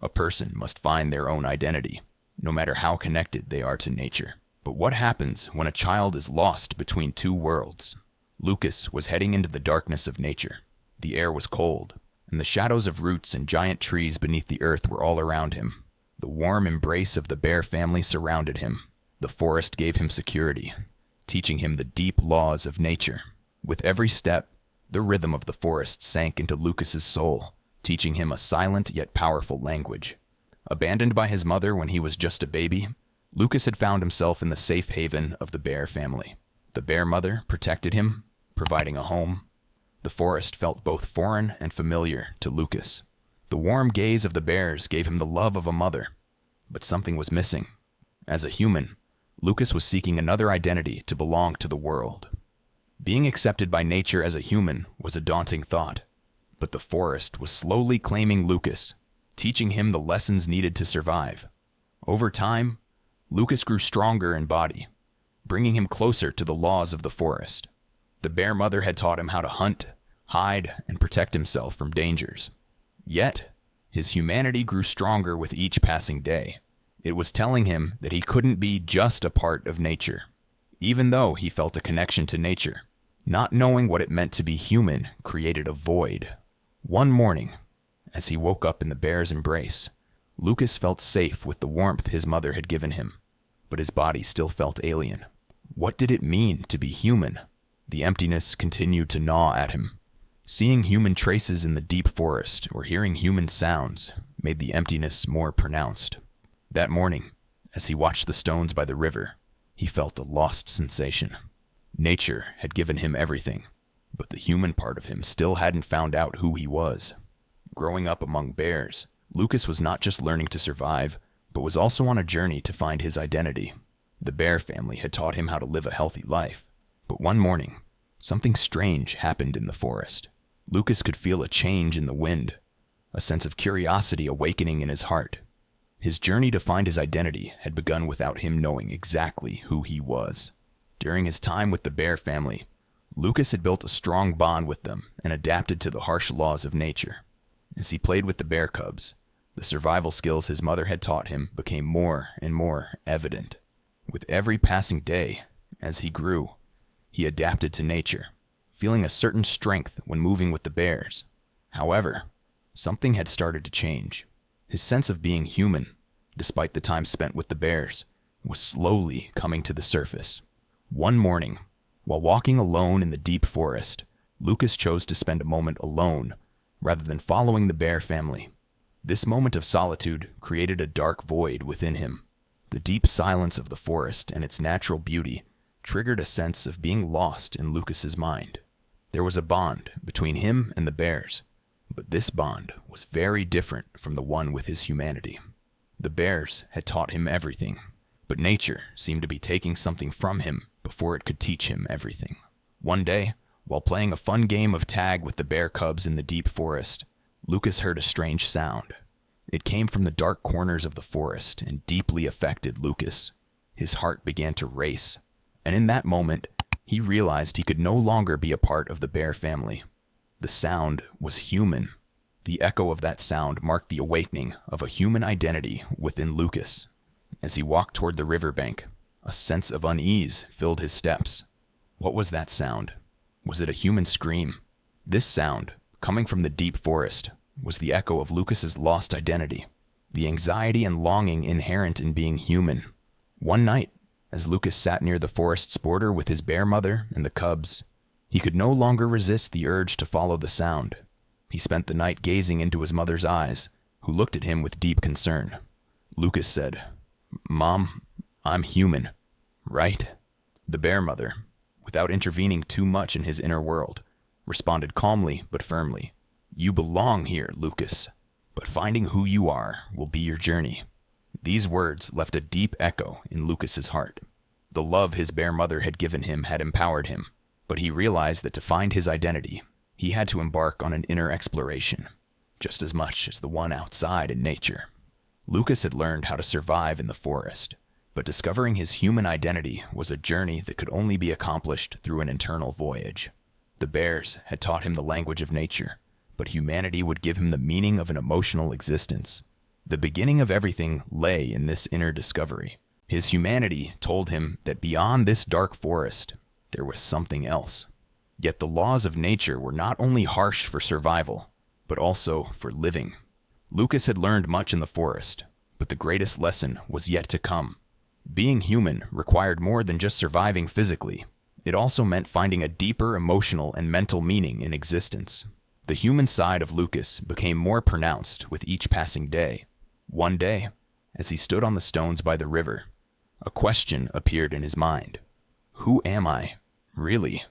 A person must find their own identity, no matter how connected they are to nature. But what happens when a child is lost between two worlds? Lukas was heading into the darkness of nature. The air was cold, and the shadows of roots and giant trees beneath the earth were all around him. The warm embrace of the bear family surrounded him. The forest gave him security, teaching him the deep laws of nature. With every step, the rhythm of the forest sank into Lukas's soul, teaching him a silent yet powerful language. Abandoned by his mother when he was just a baby, Lukas had found himself in the safe haven of the bear family. The bear mother protected him, providing a home. The forest felt both foreign and familiar to Lukas. The warm gaze of the bears gave him the love of a mother, but something was missing. As a human, Lukas was seeking another identity to belong to the world. Being accepted by nature as a human was a daunting thought, but the forest was slowly claiming Lukas, teaching him the lessons needed to survive. Over time, Lukas grew stronger in body, bringing him closer to the laws of the forest. The bear mother had taught him how to hunt, hide, and protect himself from dangers. Yet, his humanity grew stronger with each passing day. It was telling him that he couldn't be just a part of nature. Even though he felt a connection to nature, not knowing what it meant to be human created a void. One morning, as he woke up in the bear's embrace, Lukas felt safe with the warmth his mother had given him, but his body still felt alien. What did it mean to be human? The emptiness continued to gnaw at him. Seeing human traces in the deep forest or hearing human sounds made the emptiness more pronounced. That morning, as he watched the stones by the river, he felt a lost sensation. Nature had given him everything, but the human part of him still hadn't found out who he was. Growing up among bears, Lukas was not just learning to survive, but was also on a journey to find his identity. The bear family had taught him how to live a healthy life, but one morning, something strange happened in the forest. Lukas could feel a change in the wind, a sense of curiosity awakening in his heart. His journey to find his identity had begun without him knowing exactly who he was. During his time with the bear family, Lukas had built a strong bond with them and adapted to the harsh laws of nature. As he played with the bear cubs, the survival skills his mother had taught him became more and more evident. With every passing day, as he grew, he adapted to nature, feeling a certain strength when moving with the bears. However, something had started to change. His sense of being human, despite the time spent with the bears, was slowly coming to the surface. One morning, while walking alone in the deep forest, Lukas chose to spend a moment alone rather than following the bear family. This moment of solitude created a dark void within him. The deep silence of the forest and its natural beauty triggered a sense of being lost in Lukas's mind. There was a bond between him and the bears, but this bond was very different from the one with his humanity. The bears had taught him everything, but nature seemed to be taking something from him before it could teach him everything. One day, while playing a fun game of tag with the bear cubs in the deep forest, Lukas heard a strange sound. It came from the dark corners of the forest and deeply affected Lukas. His heart began to race, and in that moment, he realized he could no longer be a part of the bear family. The sound was human. The echo of that sound marked the awakening of a human identity within Lukas. As he walked toward the riverbank, a sense of unease filled his steps. What was that sound? Was it a human scream? This sound, coming from the deep forest, was the echo of Lukas's lost identity, the anxiety and longing inherent in being human. One night, as Lukas sat near the forest's border with his bear mother and the cubs, he could no longer resist the urge to follow the sound. He spent the night gazing into his mother's eyes, who looked at him with deep concern. Lukas said, "Mom, I'm human, right?" The bear mother, without intervening too much in his inner world, responded calmly but firmly, "You belong here, Lukas, but finding who you are will be your journey." These words left a deep echo in Lukas's heart. The love his bear mother had given him had empowered him, but he realized that to find his identity, he had to embark on an inner exploration, just as much as the one outside in nature. Lukas had learned how to survive in the forest, but discovering his human identity was a journey that could only be accomplished through an internal voyage. The bears had taught him the language of nature, but humanity would give him the meaning of an emotional existence. The beginning of everything lay in this inner discovery. His humanity told him that beyond this dark forest, there was something else. Yet the laws of nature were not only harsh for survival, but also for living. Lukas had learned much in the forest, but the greatest lesson was yet to come. Being human required more than just surviving physically. It also meant finding a deeper emotional and mental meaning in existence. The human side of Lukas became more pronounced with each passing day. One day, as he stood on the stones by the river, a question appeared in his mind. Who am I, really?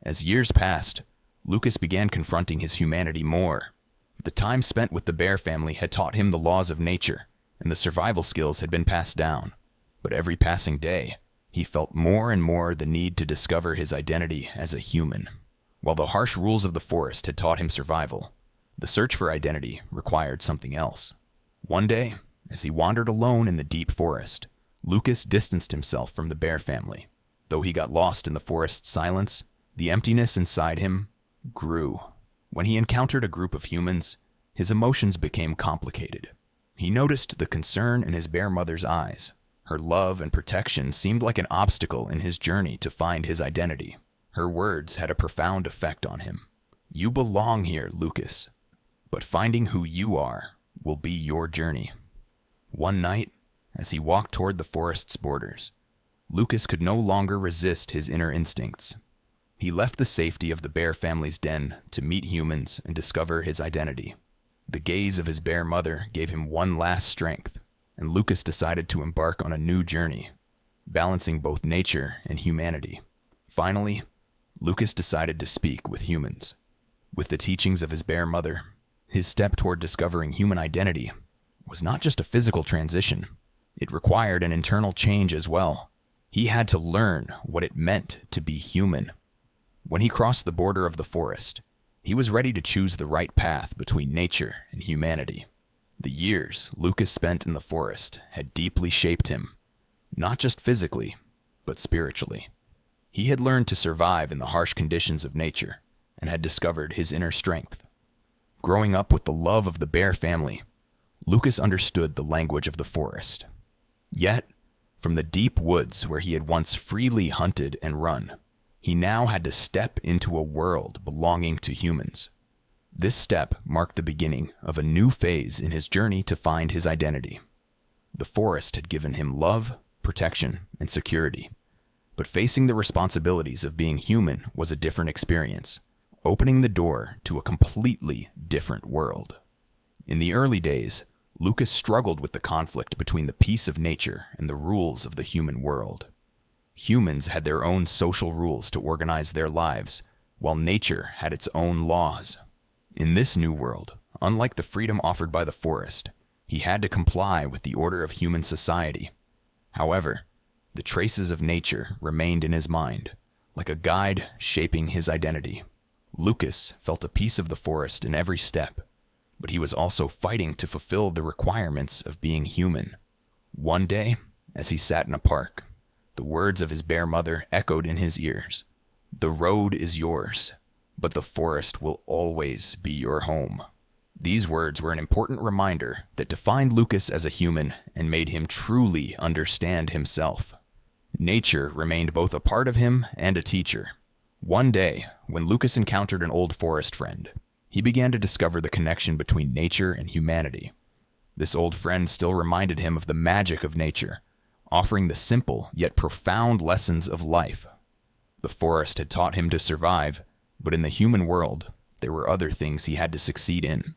As years passed, Lukas began confronting his humanity more. The time spent with the bear family had taught him the laws of nature, and the survival skills had been passed down. But every passing day, he felt more and more the need to discover his identity as a human. While the harsh rules of the forest had taught him survival, the search for identity required something else. One day, as he wandered alone in the deep forest, Lukas distanced himself from the bear family. Though he got lost in the forest's silence, the emptiness inside him grew. When he encountered a group of humans, his emotions became complicated. He noticed the concern in his bear mother's eyes. Her love and protection seemed like an obstacle in his journey to find his identity. Her words had a profound effect on him. You belong here, Lukas, but finding who you are will be your journey. One night, as he walked toward the forest's borders, Lukas could no longer resist his inner instincts. He left the safety of the bear family's den to meet humans and discover his identity. The gaze of his bear mother gave him one last strength, and Lukas decided to embark on a new journey, balancing both nature and humanity. Finally, Lukas decided to speak with humans. With the teachings of his bear mother, his step toward discovering human identity was not just a physical transition. It required an internal change as well. He had to learn what it meant to be human. When he crossed the border of the forest, he was ready to choose the right path between nature and humanity. The years Lukas spent in the forest had deeply shaped him, not just physically, but spiritually. He had learned to survive in the harsh conditions of nature and had discovered his inner strength. Growing up with the love of the bear family, Lukas understood the language of the forest. Yet, from the deep woods where he had once freely hunted and run, he now had to step into a world belonging to humans. This step marked the beginning of a new phase in his journey to find his identity. The forest had given him love, protection, and security, but facing the responsibilities of being human was a different experience, opening the door to a completely different world. In the early days, Lukas struggled with the conflict between the peace of nature and the rules of the human world. Humans had their own social rules to organize their lives, while nature had its own laws. In this new world, unlike the freedom offered by the forest, he had to comply with the order of human society. However, the traces of nature remained in his mind, like a guide shaping his identity. Lukas felt a piece of the forest in every step, but he was also fighting to fulfill the requirements of being human. One day, as he sat in a park, the words of his bear mother echoed in his ears. The road is yours, but the forest will always be your home. These words were an important reminder that defined Lukas as a human and made him truly understand himself. Nature remained both a part of him and a teacher. One day, when Lukas encountered an old forest friend, he began to discover the connection between nature and humanity. This old friend still reminded him of the magic of nature, offering the simple yet profound lessons of life. The forest had taught him to survive, but in the human world, there were other things he had to succeed in.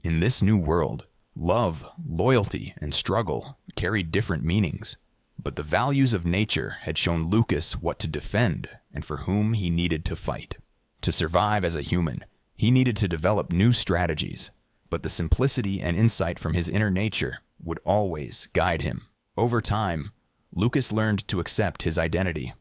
In this new world, love, loyalty, and struggle carried different meanings, but the values of nature had shown Lukas what to defend and for whom he needed to fight. To survive as a human, he needed to develop new strategies, but the simplicity and insight from his inner nature would always guide him. Over time, Lukas learned to accept his identity.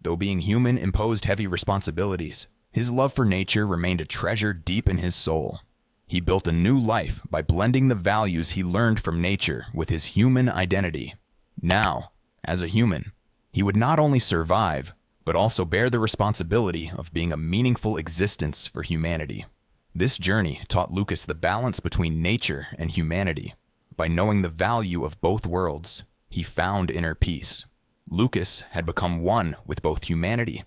Though being human imposed heavy responsibilities, his love for nature remained a treasure deep in his soul. He built a new life by blending the values he learned from nature with his human identity. Now, as a human, he would not only survive, but also bear the responsibility of being a meaningful existence for humanity. This journey taught Lukas the balance between nature and humanity. By knowing the value of both worlds, he found inner peace. Lukas had become one with both humanity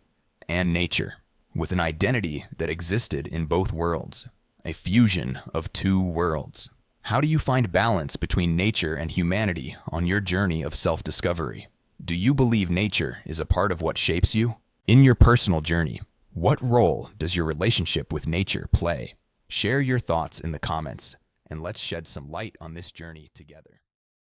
and nature, with an identity that existed in both worlds, a fusion of two worlds. How do you find balance between nature and humanity on your journey of self-discovery? Do you believe nature is a part of what shapes you? In your personal journey, what role does your relationship with nature play? Share your thoughts in the comments, and let's shed some light on this journey together.